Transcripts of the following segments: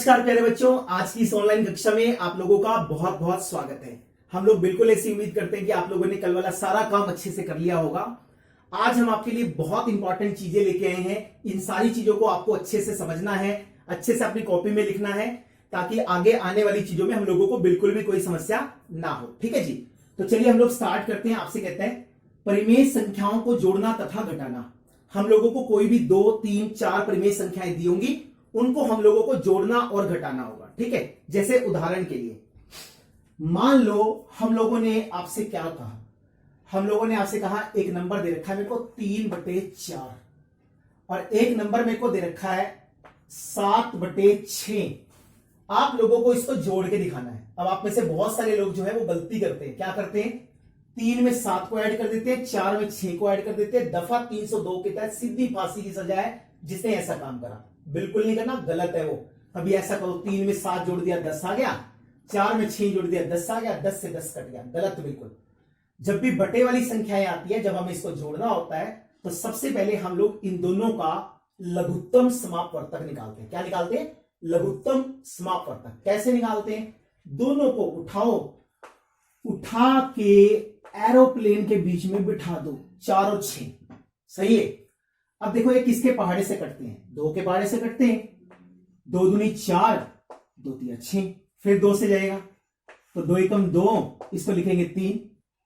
नमस्कार प्यारे बच्चों, आज की इस ऑनलाइन कक्षा में आप लोगों का बहुत बहुत स्वागत है। हम लोग बिल्कुल ऐसी उम्मीद करते हैं कि आप लोगों ने कल वाला सारा काम अच्छे से कर लिया होगा। आज हम आपके लिए बहुत इंपॉर्टेंट चीजें लेके आए हैं। इन सारी चीजों को आपको अच्छे से समझना है, अच्छे से अपनी कॉपी में लिखना है, ताकि आगे आने वाली चीजों में हम लोगों को बिल्कुल भी कोई समस्या ना हो। ठीक है जी, तो चलिए हम लोग स्टार्ट करते हैं। आपसे कहते हैं परिमेय संख्याओं को जोड़ना तथा घटाना। हम लोगों को कोई भी 2, 3, 4 परिमेय संख्याएं दी होंगी, उनको हम लोगों को जोड़ना और घटाना होगा। ठीक है, जैसे उदाहरण के लिए मान लो हम लोगों ने आपसे क्या कहा, हम लोगों ने आपसे कहा एक नंबर दे रखा है मेरे को 3/4 और एक नंबर मेरे को दे रखा है 7/6। आप लोगों को इसको जोड़ के दिखाना है। अब आप में से बहुत सारे लोग जो है वो गलती करते हैं। क्या करते हैं? 3 में 7 को ऐड कर देते हैं, 4 में 6 को ऐड कर देते हैं। दफा 302 के तहत सीधी फांसी की सजा है जिसने ऐसा काम करा। बिल्कुल नहीं करना, गलत है वो। अभी ऐसा करो, 3 में 7 जोड़ दिया 10 आ गया, 4 में 6 जोड़ दिया 10 आ गया, 10 से 10 कट गया। गलत बिल्कुल। जब भी बटे वाली संख्याएं आती है, जब हमें इसको जोड़ना होता है, तो सबसे पहले हम लोग इन दोनों का लघुत्तम समापवर्तक निकालते हैं। क्या निकालते हैं? लघुत्तम समापवर्तक। कैसे निकालते हैं? दोनों को उठाओ, उठा के एरोप्लेन के बीच में बिठा दो, 4 और 6। सही है। अब देखो ये किसके पहाड़े से कटते हैं? 2 के पहाड़े से कटते हैं। 2 दूनी 4, 2 तिया 6, फिर 2 से जाएगा तो 2 एकम 2, इसको लिखेंगे 3,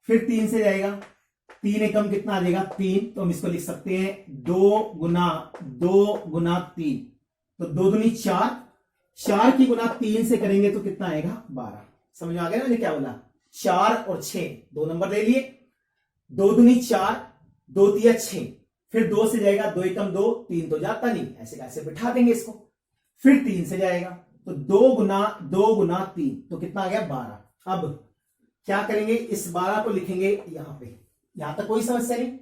फिर 3 से जाएगा, 3 एकम कितना आ जाएगा? 3, तो हम इसको लिख सकते हैं 2 गुना 3, तो 2 दूनी 4, 4 की गुना 3 से करेंगे तो कितना आएगा? 12। समझ में आ गया ना मैंने क्या बोला? 4 और 6 दो नंबर ले लिए। 2 दूनी 4, 2 तिया 6, फिर 2 से जाएगा, 2 एकम 2, 3 तो जाता नहीं, ऐसे कैसे बिठा देंगे इसको। फिर 3 से जाएगा तो 2 गुना 3, तो कितना आ गया? 12। अब क्या करेंगे? इस 12 को लिखेंगे यहां पे। यहां तक कोई समस्या नहीं।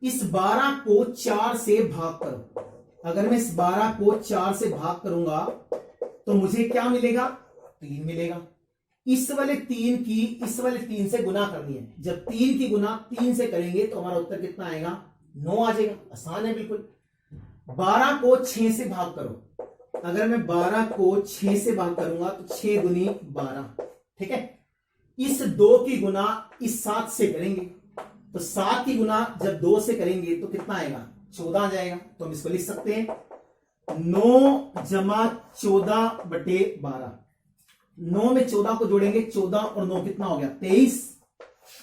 इस 12 को 4 से भाग करो। अगर मैं इस 12 को 4 से भाग करूंगा तो मुझे क्या मिलेगा? 3 मिलेगा। इस वाले 3 से गुना करनी है। जब 3 की गुना 3 से करेंगे तो हमारा उत्तर कितना आएगा? 9 आ जाएगा। आसान है बिल्कुल। 12 को 6 से भाग करो। अगर मैं 12 को 6 से भाग करूंगा तो 6 दूनी 12। ठीक है। इस 2 की गुना इस 7 से करेंगे तो 7 की गुना जब 2 से करेंगे तो कितना आएगा? 14 आ जाएगा। तो हम इसको लिख सकते हैं 9 जमा 14/12। 9 में 14 को जोड़ेंगे, 14 और 9 कितना हो गया? 23।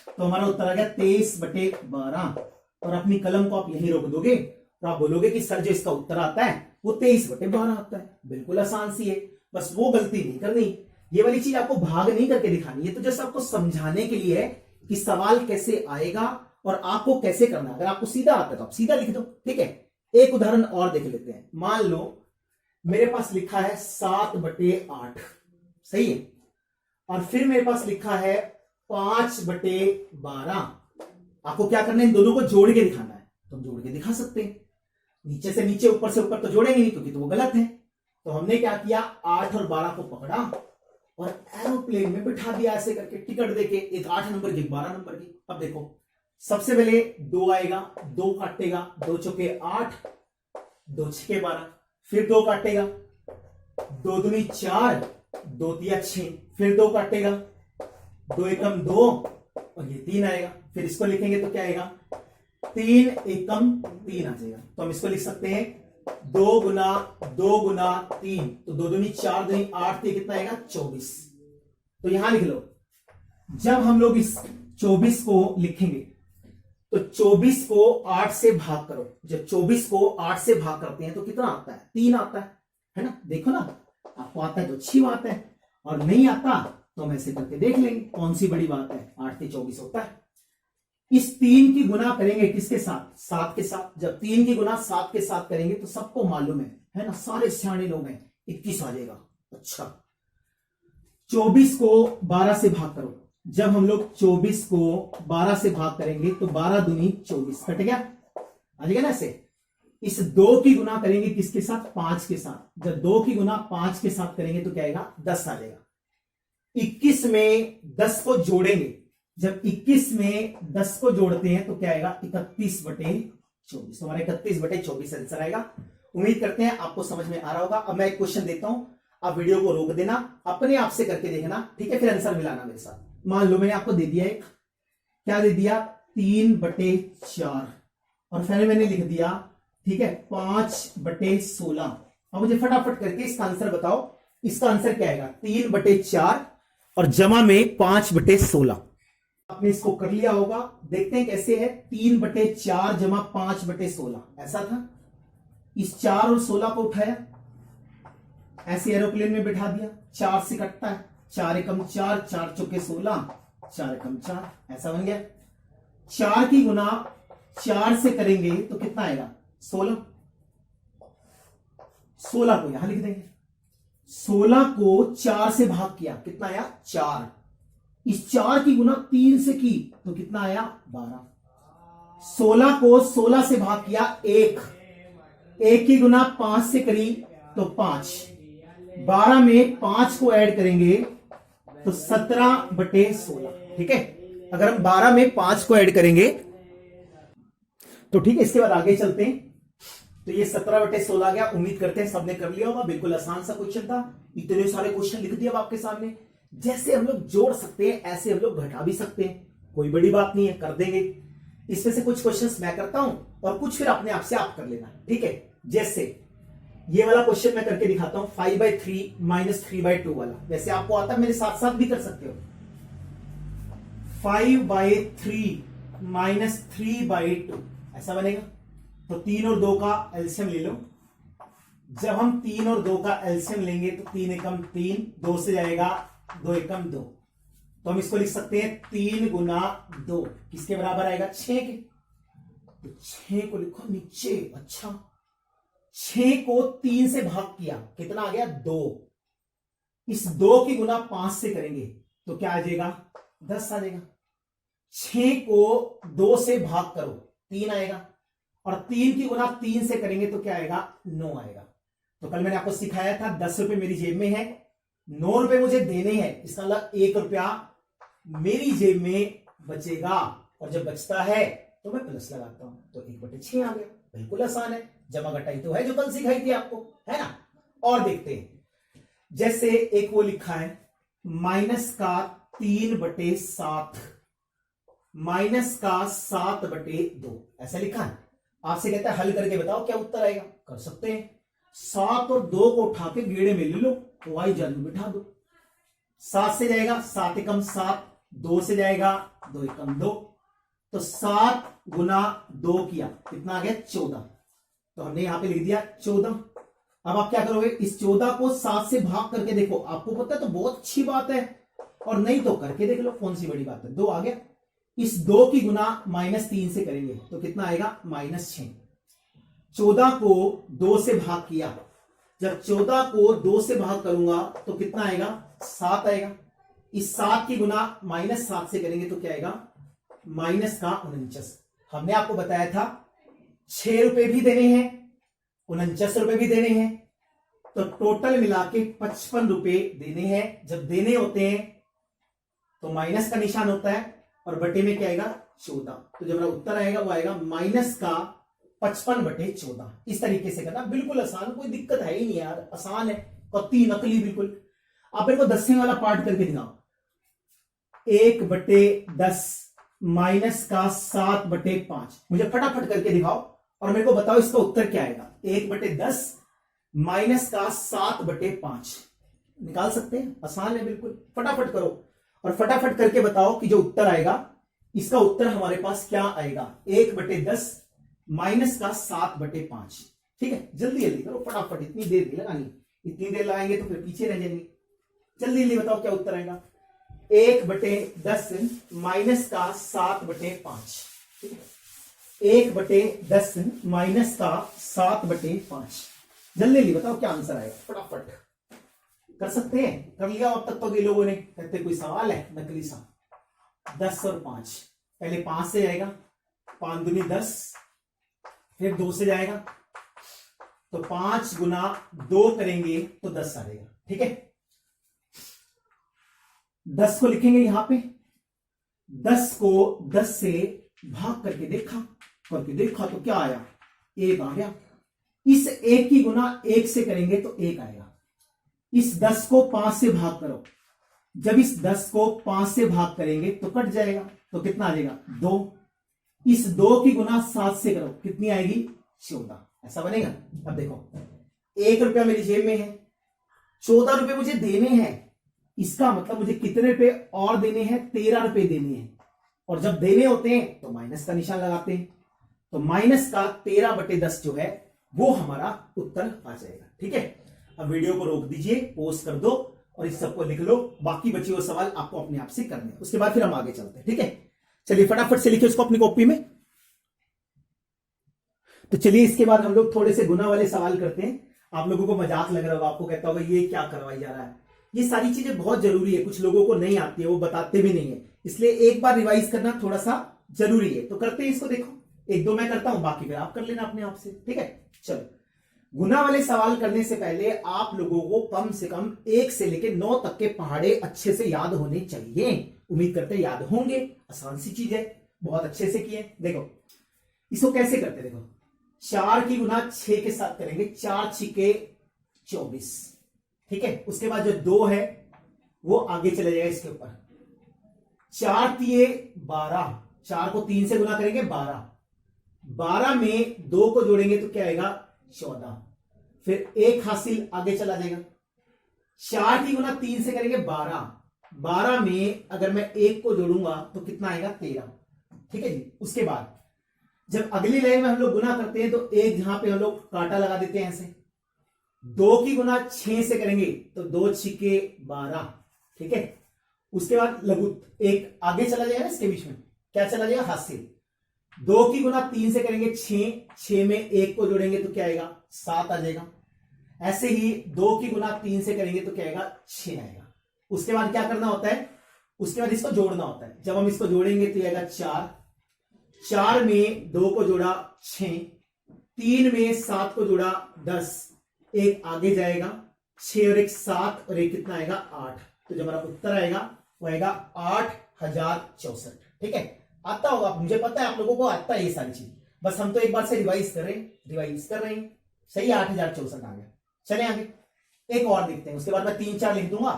तो हमारा उत्तर आ गया 23/12। और अपनी कलम को आप यहीं रोक दोगे तो आप बोलोगे कि सर जो इसका उत्तर आता है वो 23/12 आता है। बिल्कुल आसान सी है, बस वो गलती नहीं करनी। ये वाली चीज आपको भाग नहीं करके दिखानी है, तो जैसे आपको समझाने के लिए है कि सवाल कैसे आएगा और आपको कैसे करना है। अगर आपको सीधा आता है तो आप सीधा लिख दो। ठीक है। एक उदाहरण और देख लेते हैं। मान लो मेरे पास लिखा है 7/8। सही है। और फिर मेरे पास लिखा है 5/12। आपको क्या करना है? इन दोनों को जोड़ के दिखाना है। तो हम जोड़ के दिखा सकते हैं। नीचे से नीचे, ऊपर से ऊपर तो जोड़ेंगे नहीं क्योंकि तो वो गलत है। तो हमने क्या किया? 8 और 12 को पकड़ा और एरोप्लेन में बिठा दिया ऐसे करके, टिकट देके, एक 8 नंबर की, एक 12 नंबर की। अब देखो सबसे पहले 2 आएगा, 2 काटेगा, 2 चौके 8, 2 छके 12, फिर 2 काटेगा, 2 दूनी 4, 2 तिया 6, फिर 2 काटेगा, 2 एकम 2 और ये 3 आएगा। फिर इसको लिखेंगे तो क्या आएगा? 3 एकम 3 आ जाएगा। तो हम इसको लिख सकते हैं 2 गुना 3, तो 2 दूनी 4, दूनी 8, ये कितना आएगा? 24। तो यहां लिख लो। जब हम लोग इस 24 को लिखेंगे तो 24 को 8 से भाग करो। जब 24 को 8 से भाग करते हैं तो कितना आता है? 3 आता है ना? देखो ना, आपको आता है तो अच्छी बात है, और नहीं आता तो हम ऐसे करके देख लेंगे कौन सी बड़ी बात है। 8 से 24 होता है। इस 3 की गुना करेंगे किसके साथ? 7 के साथ। जब 3 की गुना 7 के साथ करेंगे तो सबको मालूम है ना, सारे सियाने लोग हैं, 21 आ जाएगा। अच्छा, 24 को 12 से भाग करो। जब हम लोग 24 को 12 से भाग करेंगे तो 12 दूनी 24, कट गया, आ जाएगा ना ऐसे। इस 2 की गुना करेंगे किसके साथ? 5 के साथ। जब 2 की गुना 5 के साथ करेंगे तो क्या आएगा? 10 आ जाएगा। 21 में 10 को जोड़ेंगे। जब 21 में 10 को जोड़ते हैं तो क्या आएगा? 31/24। हमारा 31/24 आंसर आएगा। उम्मीद करते हैं आपको समझ में आ रहा होगा। अब मैं एक क्वेश्चन देता हूं, आप वीडियो को रोक देना, अपने आप से करके देखना, ठीक है, फिर आंसर मिलाना मेरे साथ। मान लो मैंने आपको दे दिया एक, क्या दे दिया, 3/4, और फिर मैंने लिख दिया, ठीक है, 5/16। अब मुझे फटाफट करके इसका आंसर बताओ, इसका आंसर क्या आएगा, 3/4 और जमा में 5/16। आपने इसको कर लिया होगा, देखते हैं कैसे है, 3/4 जमा 5/16 ऐसा था। इस 4 और 16 को उठाया, ऐसे एरोप्लेन में बिठा दिया, 4 से कटता है, 4 एकम 4, 4 चौके 16, 4 एकम 4, ऐसा बन गया। 4 की गुना 4 से करेंगे तो कितना आएगा, 16। 16 को यहां लिख देंगे, 16 को 4 से भाग किया, कितना आया, 4। इस 4 की गुना 3 से की तो कितना आया, 12। 16 को 16 से भाग किया, 1 की गुना 5 से करी तो 5। 12 में 5 को ऐड करेंगे तो 17/16, ठीक है। अगर हम 12 में 5 को ऐड करेंगे तो ठीक है, इसके बाद आगे चलते हैं। तो ये 17/16 आ गया। उम्मीद करते हैं सबने कर लिया होगा, बिल्कुल आसान सा क्वेश्चन था। इतने सारे क्वेश्चन लिख दिया अब आपके सामने। जैसे हम लोग जोड़ सकते हैं ऐसे हम लोग घटा भी सकते हैं, कोई बड़ी बात नहीं है, कर देंगे। इसमें से कुछ क्वेश्चंस मैं करता हूं और कुछ फिर अपने आप से आप कर लेना, ठीक है। जैसे ये वाला क्वेश्चन मैं करके दिखाता हूं, 5/3 - 3/2 वाला। वैसे आपको आता है, मेरे साथ साथ भी कर सकते हो। 5/3 - 3/2 ऐसा बनेगा। तो 3 और 2 का एलसीएम ले लो। जब हम 3 और 2 का एलसीएम लेंगे तो 3 एकम 3, 2 से जाएगा 2 एकम 2। तो हम इसको लिख सकते हैं 3 गुना 2 किसके बराबर आएगा, 6 के। तो 6 को लिखो नीचे। अच्छा, 6 को 3 से भाग किया, कितना आ गया, 2। इस 2 की गुना 5 से करेंगे तो क्या आ जाएगा, 10 आ जाएगा। 6 को 2 से भाग करो, 3 आएगा, और 3 की गुना 3 से करेंगे तो क्या आएगा, 9 आएगा। तो कल मैंने आपको सिखाया था 10 रुपए मेरी जेब में है, 9 रुपए मुझे देने हैं, इसका मतलब 1 रुपया मेरी जेब में बचेगा, और जब बचता है तो मैं प्लस लगाता हूं, तो 1/6 आ गया। बिल्कुल आसान है, जमा घटाई तो है जो कल सिखाई थी आपको, है ना। और देखते हैं, जैसे एक वो लिखा है -3/7 -7/2 ऐसा लिखा है। आपसे कहता है हल करके बताओ क्या उत्तर आएगा, कर सकते हैं। 7 और 2 को उठा के गेड़े में ले लो, तो वाई जल में बिठा दो। 7 से जाएगा 7 एकम 7, 2 से जाएगा 2 एकम 2। तो 7 गुना 2 किया, कितना आ गया, 14। तो हमने यहां पे लिख दिया 14। अब आप क्या करोगे, इस 14 को 7 से भाग करके देखो, आपको पता है तो बहुत अच्छी बात है, और नहीं तो करके देख लो, कौन सी बड़ी बात है। 2 आ गया। इस 2 की गुना -3 से करेंगे तो कितना आएगा, -6। 14 को 2 से भाग किया, जब 14 को 2 से भाग करूंगा तो कितना आएगा, 7 आएगा। इस 7 की गुना -7 से करेंगे तो क्या आएगा, -49। हमने आपको बताया था 6 रुपए भी देने हैं, 49 रुपए भी देने हैं, तो टोटल मिला के 55 रुपए देने हैं। जब देने होते हैं तो माइनस का निशान होता है, और बटे में क्या आएगा, 14। तो जब मेरा उत्तर आएगा वो आएगा -55/14। इस तरीके से करना, बिल्कुल आसान, कोई दिक्कत है ही नहीं यार, आसान है, कत्ती नकली बिल्कुल। आप मेरे को 10वें वाला पार्ट करके दिखाओ। 1/10 -7/5 मुझे फटाफट करके दिखाओ और मेरे को बताओ इसका उत्तर क्या आएगा। 1/10 -7/5 निकाल सकते हैं, आसान है बिल्कुल। फटाफट करो और फटाफट करके बताओ कि जो उत्तर आएगा, इसका उत्तर हमारे पास क्या आएगा, 1/10 -7/5। ठीक है, जल्दी जल्दी करो फटाफट, इतनी देर नहीं लगानी, इतनी देर लगाएंगे तो फिर पीछे रह जाएंगे। जल्दी जल्दी बताओ क्या उत्तर आएगा। 1/10 -7/5। 1/10 -7/5। जल्दी जल्दी बताओ क्या आंसर आएगा, फटाफट कर सकते हैं। कर लिया अब तक तो कई लोगों ने। कहते कोई सवाल है नकली सा। 10 और 5, पहले 5 से जाएगा, 5 दूनी 10, फिर 2 से जाएगा, तो 5 गुना 2 करेंगे तो 10 आ जाएगा। ठीक है, 10 को लिखेंगे यहां पे, 10 को 10 से भाग करके देखा तो क्या आया, 1 आ गया। इस 1 की गुना 1 से करेंगे तो 1 आएगा। इस 10 को 5 से भाग करो। जब इस 10 को 5 से भाग करेंगे तो कट जाएगा, तो कितना आ जाएगा 2। इस 2 की गुना 7 से करो, कितनी आएगी 14। ऐसा बनेगा। अब देखो 1 रुपया मेरी जेब में है, 14 रुपए मुझे देने हैं, इसका मतलब मुझे कितने रुपए और देने हैं, 13 रुपए देने हैं। और जब देने होते हैं तो माइनस का निशान लगाते हैं, तो माइनस का 13/10 जो है वो हमारा उत्तर आ जाएगा। ठीक है, अब वीडियो को रोक दीजिए, पोस्ट कर दो और इस सबको लिख लो। बाकी बचे हुए सवाल आपको अपने आप से करने हैं, उसके बाद फिर हम आगे चलते हैं। ठीक है, चलिए फटाफट से लिखिए उसको अपनी कॉपी में। तो चलिए इसके बाद हम लोग थोड़े से गुना वाले सवाल करते हैं। आप लोगों को मजाक लग रहा होगा, आपको कहता होगा ये क्या करवाई जा रहा है। ये सारी चीजें बहुत जरूरी है, कुछ लोगों को नहीं आती है, वो बताते भी नहीं है, इसलिए एक बार रिवाइज करना थोड़ा सा जरूरी है। तो करते हैं इसको, देखो 1-2 मैं करता हूं, बाकी फिर आप कर लेना अपने आप से। ठीक है, चलो गुना वाले सवाल करने से पहले आप लोगों को कम से कम 1 से लेकर 9 तक के पहाड़े अच्छे से याद होने चाहिए। उम्मीद करते हैं याद होंगे, आसान सी चीज है, बहुत अच्छे से किए। देखो इसको कैसे करते, देखो 4 की गुना 6 के साथ करेंगे, 4 छिके 24। ठीक है, उसके बाद जो 2 है वो आगे चले जाएगा इसके ऊपर, 4 तिये 12, 4 को 3 से गुना करेंगे 12, 12 में 2 को जोड़ेंगे तो क्या आएगा 14, फिर 1 हासिल आगे चला जाएगा। 4 की गुना 3 से करेंगे 12, 12 में अगर मैं 1 को जोड़ूंगा तो कितना आएगा 13। ठीक है जी, उसके बाद जब अगली लाइन में हम लोग गुना करते हैं तो एक जहां पे हम लोग कांटा लगा देते हैं ऐसे, 2 की गुना 6 से करेंगे तो 2 छिके 12। ठीक है, उसके बाद लघु एक आगे चला जाएगा, इसके बीच में क्या चला जाएगा हासिल। 2 की गुना 3 से करेंगे 6, 6 में 1 को जोड़ेंगे तो क्या आएगा 7 आ जाएगा। ऐसे ही 2 की गुना 3 से करेंगे तो क्या आएगा 6 आएगा। उसके बाद क्या करना होता है, उसके बाद इसको जोड़ना होता है। जब हम इसको जोड़ेंगे तो आएगा 4, 4 में 2 को जोड़ा 6, 3 में 7 को जोड़ा 10, 1 आगे जाएगा, 6 और 1 7 और 1 कितना आएगा 8। तो जो हमारा उत्तर आएगा वो आएगा 8064। ठीक है, आता होगा, मुझे पता है आप लोगों को आता है ये सारी चीज, बस हम तो एक बार से रिवाइज कर रहे हैं। सही, 8064 आ गया। चले आगे एक और देखते हैं, उसके बाद मैं 3-4 लिख दूंगा,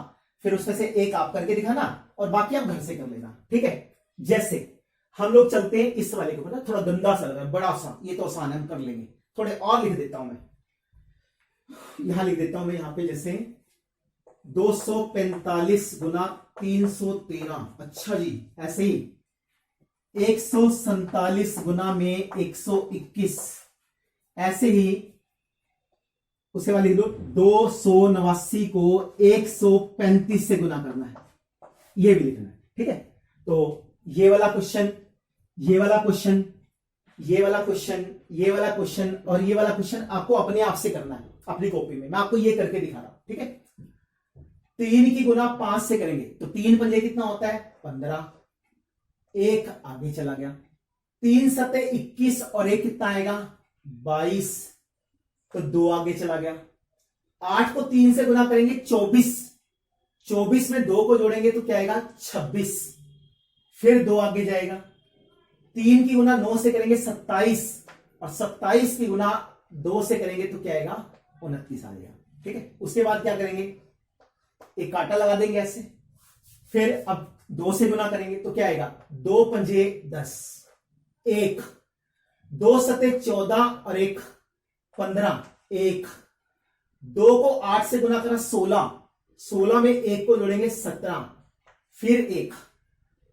फिर उसमें से एक आप करके दिखाना और बाकी आप घर से कर लेना। ठीक है, जैसे हम लोग चलते हैं इस वाले के ऊपर, थोड़ा गंदा सा लग रहा है, बड़ा सा, ये तो आसान है हम कर लेंगे। थोड़े और लिख देता हूं मैं, यहां लिख देता हूं मैं, यहां पे जैसे 245 गुना 313। अच्छा जी, ऐसे ही 147 गुना में 121, ऐसे ही उसके बाद लिख दो 289 को 135 से गुना करना है, ये भी लिखना है। ठीक है, तो ये वाला क्वेश्चन, ये वाला क्वेश्चन, ये वाला क्वेश्चन, ये वाला क्वेश्चन और ये वाला क्वेश्चन आपको अपने आप से करना है अपनी कॉपी में। मैं आपको ये करके दिखा रहा हूं। ठीक है, 3 की गुना 5 से करेंगे तो 3 पंजे कितना होता है 15, 1 आगे चला गया, 3 सते 21 और 1 कितना आएगा 22, तो 2 आगे चला गया। 8 को 3 से गुना करेंगे 24, 24 में 2 को जोड़ेंगे तो क्या आएगा 26, फिर 2 आगे जाएगा। 3 की गुना 9 से करेंगे 27 और 27 की गुना 2 से करेंगे तो क्या आएगा 29 आ जाएगा। ठीक है, उसके बाद क्या करेंगे, एक कांटा लगा देंगे ऐसे, फिर अब 2 से गुना करेंगे तो क्या आएगा 2 पंजे 10, 1, 2 सते 14 और 1 15, 1, 2 को 8 से गुना करना 16, 16 में 1 को जोड़ेंगे 17, फिर 1,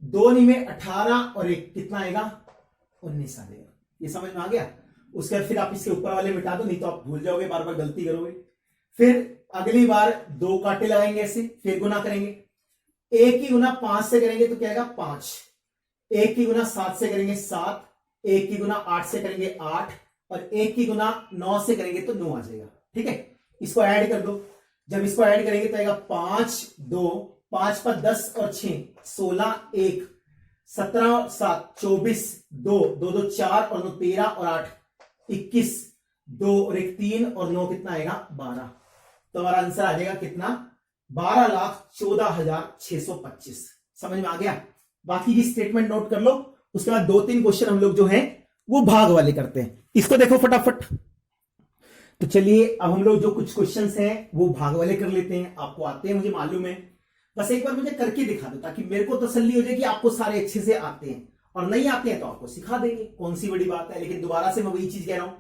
2 नी में 18 और 1 कितना आएगा 19 आ जाएगा। ये समझ में आ गया। उसके बाद फिर आप इसके ऊपर वाले मिटा दो, नहीं तो आप भूल जाओगे, बार बार गलती करोगे। फिर अगली बार 2 कांटे लगाएंगे ऐसे, फिर गुना करेंगे। 1 की गुना 5 से करेंगे तो क्या आएगा 5, 1 की गुना 7 से करेंगे 7, 1 की गुना 8 से करेंगे 8 और 1 की गुना 9 से करेंगे तो 9 आ जाएगा। ठीक है, इसको ऐड कर दो। जब इसको ऐड करेंगे तो आएगा 5, 2, 5 पर 10 और 6 16, 1, 17 और 7 24, 2, 2, 2 4 और 9 13 और 8 21, 2 और 1 3 और 9 कितना आएगा 12। तो हमारा आंसर आ जाएगा कितना 12,14,625। समझ में आ गया। बाकी की स्टेटमेंट नोट कर लो। उसके बाद 2-3 क्वेश्चन हम लोग जो है वो भाग वाले करते हैं। इसको देखो फटाफट। तो चलिए अब हम लोग जो कुछ क्वेश्चंस हैं वो भाग वाले कर लेते हैं। आपको आते हैं मुझे मालूम है, बस एक बार मुझे करके दिखा दो ताकि मेरे को तसल्ली हो जाए कि आपको सारे अच्छे से आते हैं, और नहीं आते हैं तो आपको सिखा देंगे, कौन सी बड़ी बात है। लेकिन दोबारा से मैं वही चीज कह रहा हूं,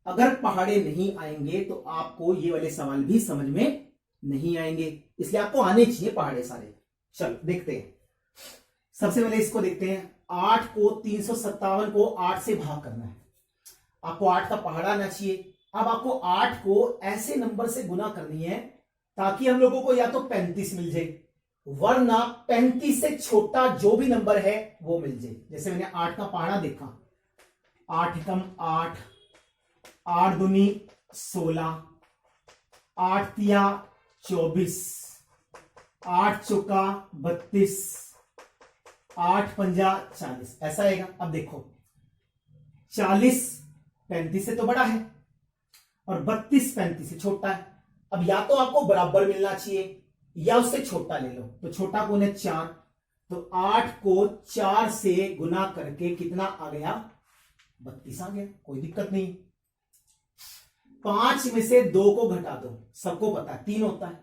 अगर पहाड़े नहीं आएंगे तो आपको ये वाले सवाल भी समझ में नहीं आएंगे, इसलिए आपको आने चाहिए पहाड़े सारे। चलो देखते हैं, सबसे पहले इसको देखते हैं। 8 को 357 को 8 से भाग करना है, आपको 8 का पहाड़ा आना चाहिए। अब आपको 8 को ऐसे नंबर से गुना करनी है ताकि हम लोगों को या तो 35 मिल जाए, वरना 35 से छोटा जो भी नंबर है वो मिल जाए। जैसे मैंने 8 का पहाड़ा देखा, 8 एकम 8, 8 दूनी 16, 8 तिया 24, 8 चौका 32, 8 पंजा 40, ऐसा आएगा। अब देखो 40 35 से तो बड़ा है और 32 35 से छोटा है। अब या तो आपको बराबर मिलना चाहिए या उससे छोटा ले लो, तो छोटा कौन है 4, तो 8 को 4 से गुना करके कितना आ गया 32 आ गया, कोई दिक्कत नहीं। 5 में से 2 को घटा दो, सबको पता है 3 होता है,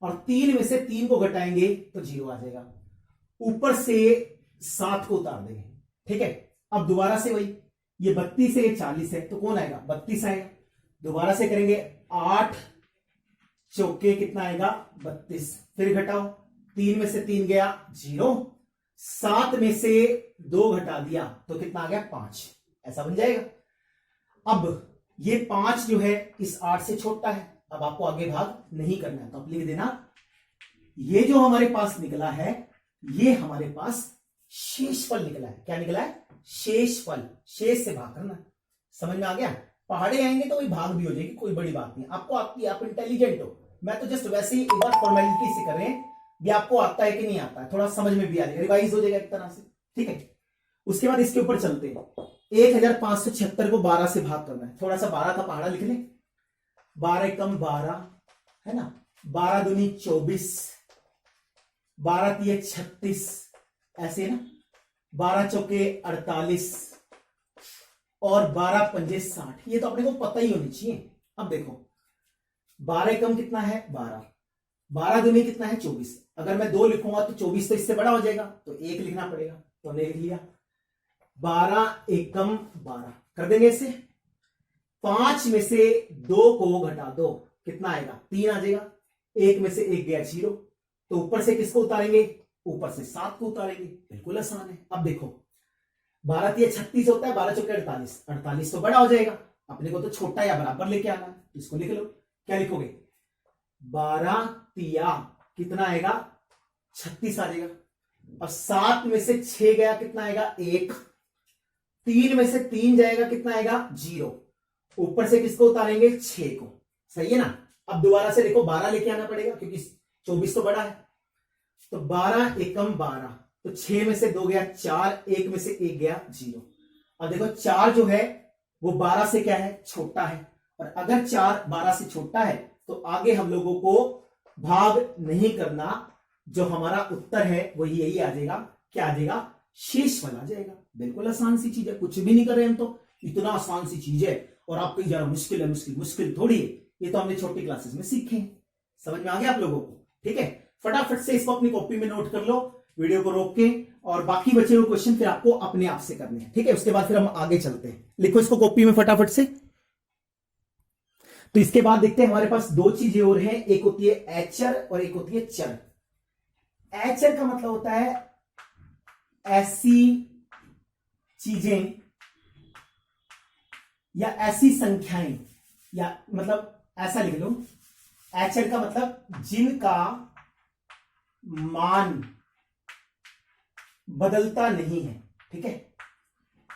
और 3 में से 3 को घटाएंगे तो 0 आ जाएगा। ऊपर से 7 को उतार देंगे, ठीक है। अब दोबारा से वही, ये 32 है ये 40 है, तो कौन आएगा 32 आएगा। दोबारा से करेंगे, 8 चौके कितना आएगा 32, फिर घटाओ, 3 में से 3 गया 0, 7 में से 2 घटा दिया तो कितना आ गया 5, ऐसा बन जाएगा। अब ये 5 जो है इस 8 से छोटा है, अब आपको आगे भाग नहीं करना है, तो आप लिख देना ये जो हमारे पास निकला है ये हमारे पास शेषफल निकला है। क्या निकला है शेषफल, शेष से भाग करना। समझ में आ गया। पहाड़े आएंगे तो वही भाग भी हो जाएगी, कोई बड़ी बात नहीं। आपको आती है, आप इंटेलिजेंट हो, मैं तो जस्ट वैसे ही एक बार फॉर्मेलिटी से कर रहे हैं भी आपको आता है कि नहीं आता है, थोड़ा समझ में भी आ जाएगा, रिवाइज हो जाएगा एक तरह से, ठीक है। उसके बाद इसके ऊपर चलते हैं, 1576 को 12 से भाग करना है। थोड़ा सा 12 का पहाड़ा लिख लें, 12 एकम 12 है ना, 12 दूनी 24, 12 तिये 36, ऐसे ना, 12 चौके 48 और 12 पंजे 60, ये तो अपने को पता ही होनी चाहिए। अब देखो 12 एकम कितना है 12, 12 दूनी कितना है 24, अगर मैं 2 लिखूंगा तो 24 तो इससे बड़ा हो जाएगा, तो 1 लिखना पड़ेगा, तो हमने लिख लिया। 12 एकम 12 कर देंगे इसे, 5 में से 2 को घटा दो कितना आएगा 3 आ जाएगा, 1 में से 1 गया 0, तो ऊपर से किसको उतारेंगे, ऊपर से 7 को उतारेंगे, बिल्कुल आसान है। अब देखो 12 तिया 36 होता है, 12 चौके 48, 48 तो बड़ा हो जाएगा, अपने को तो छोटा या बराबर लेके आना है, इसको लिख लो। क्या लिखोगे 12 तिया कितना आएगा 36 आ जाएगा, और 7 में से 6 गया कितना आएगा 1, 3 में से 3 जाएगा कितना आएगा 0, ऊपर से किसको उतारेंगे 6 को, सही है ना। अब दोबारा से देखो 12 लेके आना पड़ेगा क्योंकि 24 तो बड़ा है, तो 12 एकम 12, तो 6 में से 2 गया 4, 1 में से 1 गया 0। अब देखो 4 जो है वो 12 से क्या है छोटा है, और अगर 4 12 से छोटा है तो आगे हम लोगों को भाग नहीं करना, जो हमारा उत्तर है वही यही आ जाएगा। क्या आ जाएगा शेषफल आ जाएगा। बिल्कुल आसान सी चीज है, कुछ भी नहीं कर रहे हम तो, इतना आसान सी चीज है, और आपको जरा मुश्किल है, मुश्किल थोड़ी है, ये तो हमने छोटी क्लासेस में सीखे। समझ में आ गया आप लोगों को, ठीक है। फटाफट से इसको अपनी कॉपी में नोट कर लो, वीडियो को रोक के, और बाकी बचे हुए क्वेश्चन फिर आपको अपने आप से करने हैं, ठीक है। उसके बाद फिर हम आगे चलते हैं, लिखो इसको कॉपी में फटाफट से। तो इसके बाद देखते हैं हमारे पास 2 चीजें और हैं, एक होती है एचर और एक होती है चर। एचर का मतलब होता है ऐसी चीजें या ऐसी संख्याएं, या मतलब ऐसा लिख लो, एचर का मतलब जिनका मान बदलता नहीं है, ठीक है।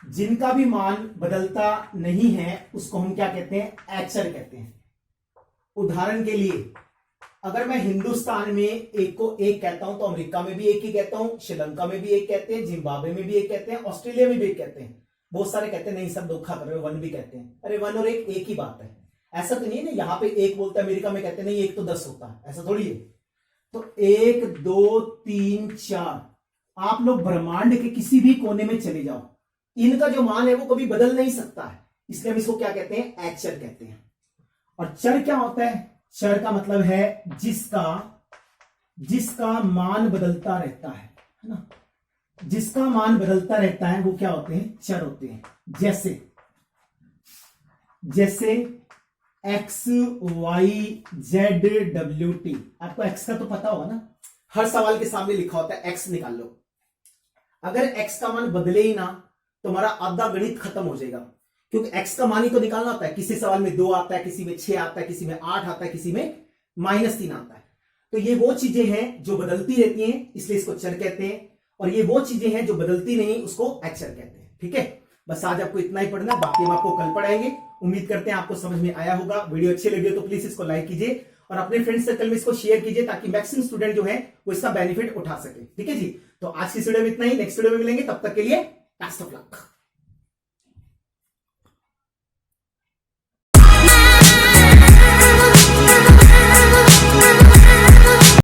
जिनका भी मान बदलता नहीं है उसको हम क्या कहते हैं एचर कहते हैं। उदाहरण के लिए अगर मैं हिंदुस्तान में एक को एक कहता हूं तो अमेरिका में भी एक ही कहता हूं, श्रीलंका में भी एक कहते हैं, जिम्बाब्वे में भी एक कहते हैं, ऑस्ट्रेलिया में भी एक कहते हैं। बहुत सारे कहते हैं नहीं सब धोखा कर रहे हो, 1 भी कहते हैं। अरे 1 और 1 एक ही बात है, ऐसा तो नहीं है ना, यहां पे 1 बोलता है, अमेरिका में कहते हैं नहीं 1 तो 10 होता है, ऐसा थोड़ी है। तो 1 2 3 4, आप लोग ब्रह्मांड के किसी भी कोने में चले जाओ, इनका जो मान है वो कभी बदल नहीं सकता है, इसलिए हम इसको क्या कहते हैं एचर कहते हैं। और चर क्या होता है? चर का मतलब है जिसका मान बदलता रहता है ना, जिसका मान बदलता रहता है वो क्या होते हैं? चर होते हैं। जैसे X Y Z W T. आपको एक्स का तो पता होगा ना, हर सवाल के सामने लिखा होता है एक्स निकाल लो। अगर एक्स का मान बदले ही ना तो हमारा आधा गणित खत्म हो जाएगा, क्योंकि एक्स का मान ही तो निकालना होता है। किसी सवाल में 2 आता है, किसी में 6 आता है, किसी में 8 आता है, किसी में -3 आता है। तो ये वो चीजें हैं जो बदलती रहती हैं, इसलिए इसको चर कहते हैं। और ये वो चीजें हैं जो बदलती नहीं, उसको अचर कहते हैं। ठीक है, बस आज आपको इतना ही पढ़ना, बाकी हम आपको कल पढ़ाएंगे। उम्मीद करते हैं आपको समझ में आया होगा। वीडियो अच्छी लगी हो तो प्लीज इसको लाइक कीजिए और अपने फ्रेंड सर्कल में इसको शेयर कीजिए, ताकि मैक्सिमम स्टूडेंट जो है वो इसका बेनिफिट उठा सके। ठीक है जी, तो आज की वीडियो में इतना ही, नेक्स्ट वीडियो में मिलेंगे, तब तक के लिए बेस्ट ऑफ लक।